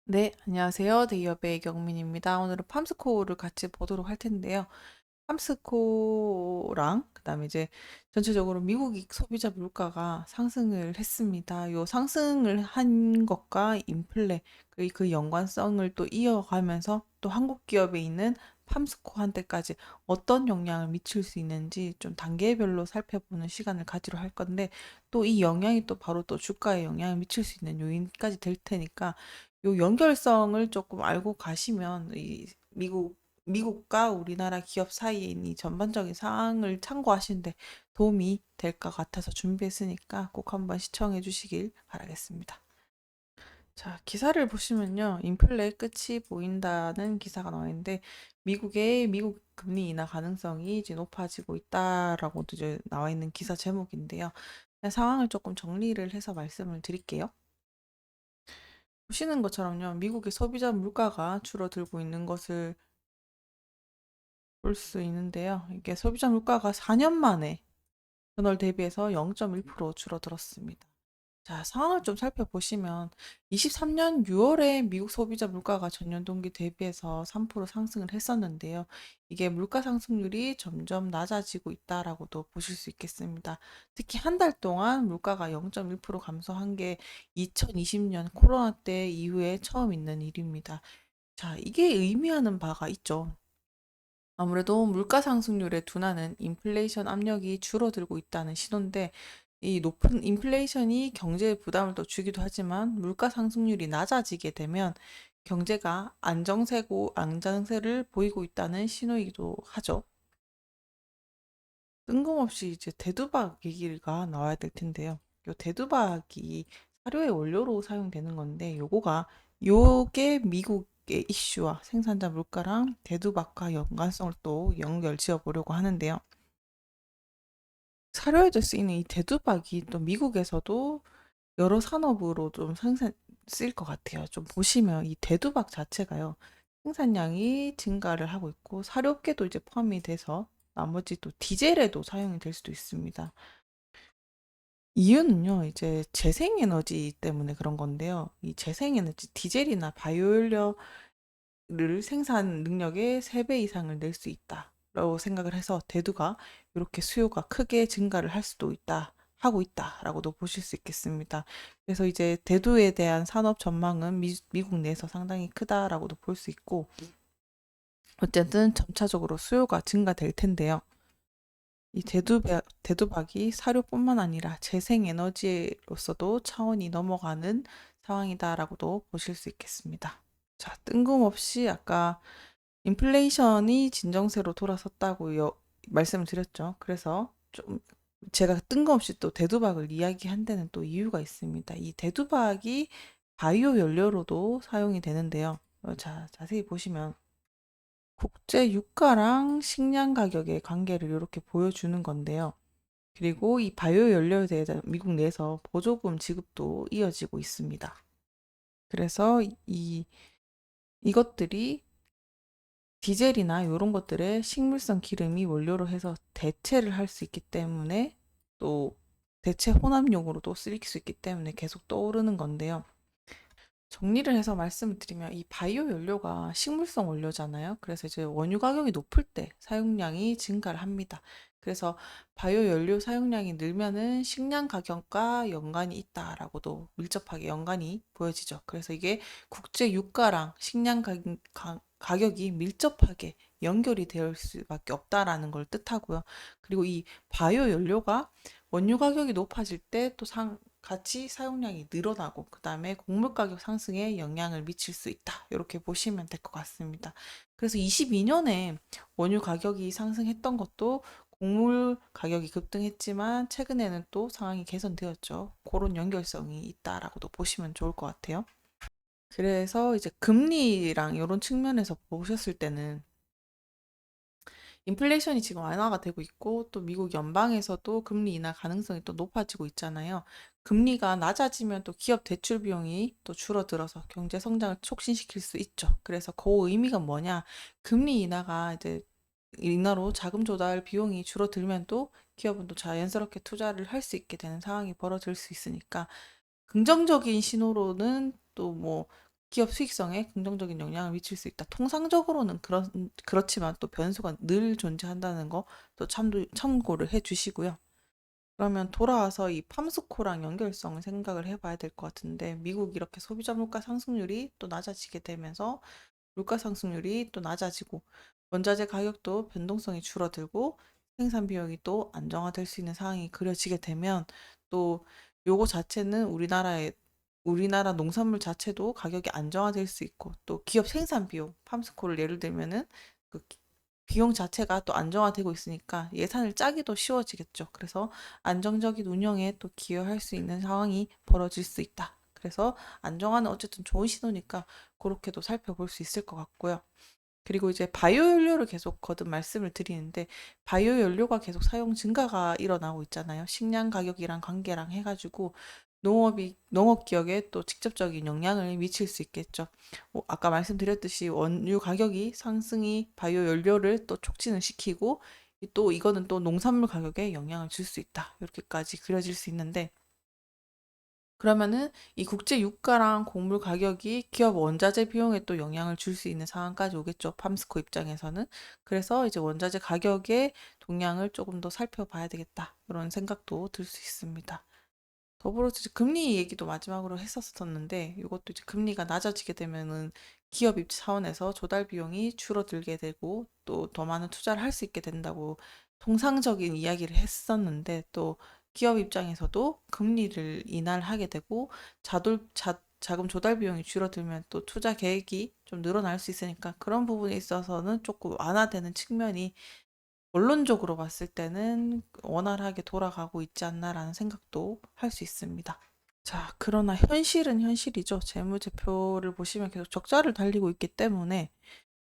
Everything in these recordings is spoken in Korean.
네, 안녕하세요. 대기업의 이경민입니다. 오늘은 팜스코어를 같이 보도록 할 텐데요. 팜스코랑 그다음에 이제 전체적으로 미국이 소비자 물가가 상승을 했습니다. 요 상승을 한 것과 인플레 그 연관성을 또 이어가면서 또 한국 기업에 있는 팜스코한테까지 어떤 영향을 미칠 수 있는지 좀 단계별로 살펴보는 시간을 가지려 할 건데 또 이 영향이 또 바로 또 주가에 영향을 미칠 수 있는 요인까지 될 테니까 요 연결성을 조금 알고 가시면 이 미국과 우리나라 기업 사이에 있는 이 전반적인 상황을 참고하시는데 도움이 될 것 같아서 준비했으니까 꼭 한번 시청해 주시길 바라겠습니다. 자, 기사를 보시면요. 인플레 끝이 보인다는 기사가 나와 있는데 미국의 미국 금리 인하 가능성이 이제 높아지고 있다라고도 이제 나와 있는 기사 제목인데요. 그냥 상황을 조금 정리를 해서 말씀을 드릴게요. 보시는 것처럼요. 미국의 소비자 물가가 줄어들고 있는 것을 볼 수 있는데요. 이게 소비자 물가가 4년 만에 전월 대비해서 0.1% 줄어들었습니다. 자, 상황을 좀 살펴보시면 23년 6월에 미국 소비자 물가가 전년 동기 대비해서 3% 상승을 했었는데요. 이게 물가 상승률이 점점 낮아지고 있다라고도 보실 수 있겠습니다. 특히 한 달 동안 물가가 0.1% 감소한 게 2020년 코로나 때 이후에 처음 있는 일입니다. 자, 이게 의미하는 바가 있죠. 아무래도 물가 상승률의 둔화는 인플레이션 압력이 줄어들고 있다는 신호인데, 이 높은 인플레이션이 경제에 부담을 더 주기도 하지만 물가 상승률이 낮아지게 되면 경제가 안정세를 보이고 있다는 신호이기도 하죠. 뜬금없이 이제 대두박 얘기가 나와야 될 텐데요. 요 대두박이 사료의 원료로 사용되는 건데 요게 미국의 이슈와 생산자 물가랑 대두박과 연관성을 또 연결 지어 보려고 하는데요. 사료에도 쓰이는 이 대두박이 또 미국에서도 여러 산업으로 좀 쓰일 것 같아요. 좀 보시면 이 대두박 자체가요. 생산량이 증가를 하고 있고 사료업계도 이제 포함이 돼서 나머지 또 디젤에도 사용이 될 수도 있습니다. 이유는요, 이제 재생에너지 때문에 그런 건데요. 이 재생에너지, 디젤이나 바이오연료를 생산 능력의 3배 이상을 낼 수 있다라고 생각을 해서 대두가 이렇게 수요가 크게 증가를 할 수도 있다, 하고 있다라고도 보실 수 있겠습니다. 그래서 이제 대두에 대한 산업 전망은 미국 내에서 상당히 크다라고도 볼 수 있고, 어쨌든 점차적으로 수요가 증가될 텐데요. 이 대두박이 사료뿐만 아니라 재생에너지로서도 차원이 넘어가는 상황이다라고도 보실 수 있겠습니다. 자, 뜬금없이 아까 인플레이션이 진정세로 돌아섰다고 말씀을 드렸죠. 그래서 좀 제가 뜬금없이 또 대두박을 이야기한 데는 또 이유가 있습니다. 이 대두박이 바이오 연료로도 사용이 되는데요. 자, 자세히 보시면 국제 유가랑 식량 가격의 관계를 이렇게 보여주는 건데요. 그리고 이 바이오 연료에 대해서 미국 내에서 보조금 지급도 이어지고 있습니다. 그래서 이것들이 디젤이나 이런 것들의 식물성 기름이 원료로 해서 대체를 할 수 있기 때문에 또 대체 혼합용으로도 쓰일 수 있기 때문에 계속 떠오르는 건데요. 정리를 해서 말씀을 드리면 이 바이오 연료가 식물성 원료잖아요. 그래서 이제 원유 가격이 높을 때 사용량이 증가를 합니다. 그래서 바이오 연료 사용량이 늘면은 식량 가격과 연관이 있다라고도 밀접하게 연관이 보여지죠. 그래서 이게 국제 유가랑 식량 가격이 밀접하게 연결이 되어 수밖에 없다라는 걸 뜻하고요. 그리고 이 바이오 연료가 원유 가격이 높아질 때 또 같이 사용량이 늘어나고 그다음에 곡물 가격 상승에 영향을 미칠 수 있다. 이렇게 보시면 될 것 같습니다. 그래서 22년에 원유 가격이 상승했던 것도 곡물 가격이 급등했지만 최근에는 또 상황이 개선되었죠. 그런 연결성이 있다라고도 보시면 좋을 것 같아요. 그래서 이제 금리랑 이런 측면에서 보셨을 때는 인플레이션이 지금 완화가 되고 있고 또 미국 연방에서도 금리 인하 가능성이 또 높아지고 있잖아요. 금리가 낮아지면 또 기업 대출 비용이 또 줄어들어서 경제 성장을 촉진시킬 수 있죠. 그래서 그 의미가 뭐냐? 금리 인하가 이제 인하로 자금 조달 비용이 줄어들면 또 기업은 또 자연스럽게 투자를 할 수 있게 되는 상황이 벌어질 수 있으니까 긍정적인 신호로는 또뭐 기업 수익성에 긍정적인 영향을 미칠 수 있다. 통상적으로는 그렇지만 또 변수가 늘 존재한다는 거 또 참고를 해 주시고요. 그러면 돌아와서 이 팜스코랑 연결성을 생각을 해봐야 될 것 같은데, 미국 이렇게 소비자 물가 상승률이 또 낮아지게 되면서 물가 상승률이 또 낮아지고 원자재 가격도 변동성이 줄어들고 생산 비용이 또 안정화될 수 있는 상황이 그려지게 되면, 또 요거 자체는 우리나라 농산물 자체도 가격이 안정화될 수 있고, 또 기업 생산 비용, 팜스코를 예를 들면은 그 비용 자체가 또 안정화되고 있으니까 예산을 짜기도 쉬워지겠죠. 그래서 안정적인 운영에 또 기여할 수 있는 상황이 벌어질 수 있다. 그래서 안정화는 어쨌든 좋은 신호니까 그렇게도 살펴볼 수 있을 것 같고요. 그리고 이제 바이오 연료를 계속 거듭 말씀을 드리는데, 바이오 연료가 계속 사용 증가가 일어나고 있잖아요. 식량 가격이랑 관계랑 해가지고 농업 기업에 또 직접적인 영향을 미칠 수 있겠죠. 아까 말씀드렸듯이 원유 가격이 상승이 바이오 연료를 또 촉진을 시키고, 또 이거는 또 농산물 가격에 영향을 줄 수 있다. 이렇게까지 그려질 수 있는데, 그러면은 이 국제 유가랑 곡물 가격이 기업 원자재 비용에 또 영향을 줄 수 있는 상황까지 오겠죠. 팜스코 입장에서는. 그래서 이제 원자재 가격의 동향을 조금 더 살펴봐야 되겠다. 이런 생각도 들 수 있습니다. 더불어 이제 금리 얘기도 마지막으로 했었었는데, 이것도 이제 금리가 낮아지게 되면은 기업 입 차원에서 조달 비용이 줄어들게 되고 또 더 많은 투자를 할 수 있게 된다고 통상적인 이야기를 했었는데, 또 기업 입장에서도 금리를 인하하게 되고 자금 조달 비용이 줄어들면 또 투자 계획이 좀 늘어날 수 있으니까, 그런 부분에 있어서는 조금 완화되는 측면이 원론적으로 봤을 때는 원활하게 돌아가고 있지 않나라는 생각도 할 수 있습니다. 자, 그러나 현실은 현실이죠. 재무제표를 보시면 계속 적자를 달리고 있기 때문에,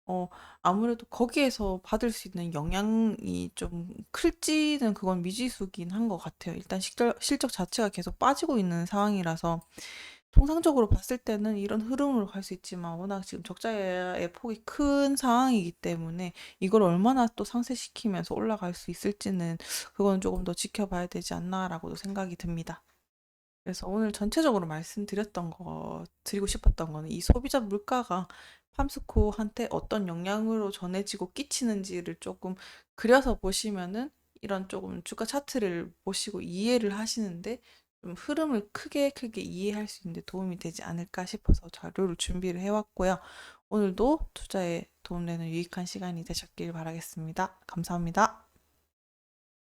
어, 아무래도 거기에서 받을 수 있는 영향이 좀 클지는 그건 미지수긴 한 것 같아요. 일단 실적 자체가 계속 빠지고 있는 상황이라서, 통상적으로 봤을 때는 이런 흐름으로 갈 수 있지만 워낙 지금 적자의 폭이 큰 상황이기 때문에 이걸 얼마나 또 상쇄시키면서 올라갈 수 있을지는 그건 조금 더 지켜봐야 되지 않나라고도 생각이 듭니다. 그래서 오늘 전체적으로 드리고 싶었던 거는 이 소비자 물가가 팜스코한테 어떤 영향으로 전해지고 끼치는지를 조금 그려서 보시면은, 이런 조금 주가 차트를 보시고 이해를 하시는데 좀 흐름을 크게 이해할 수 있는데 도움이 되지 않을까 싶어서 자료를 준비를 해왔고요. 오늘도 투자에 도움되는 유익한 시간이 되셨길 바라겠습니다. 감사합니다.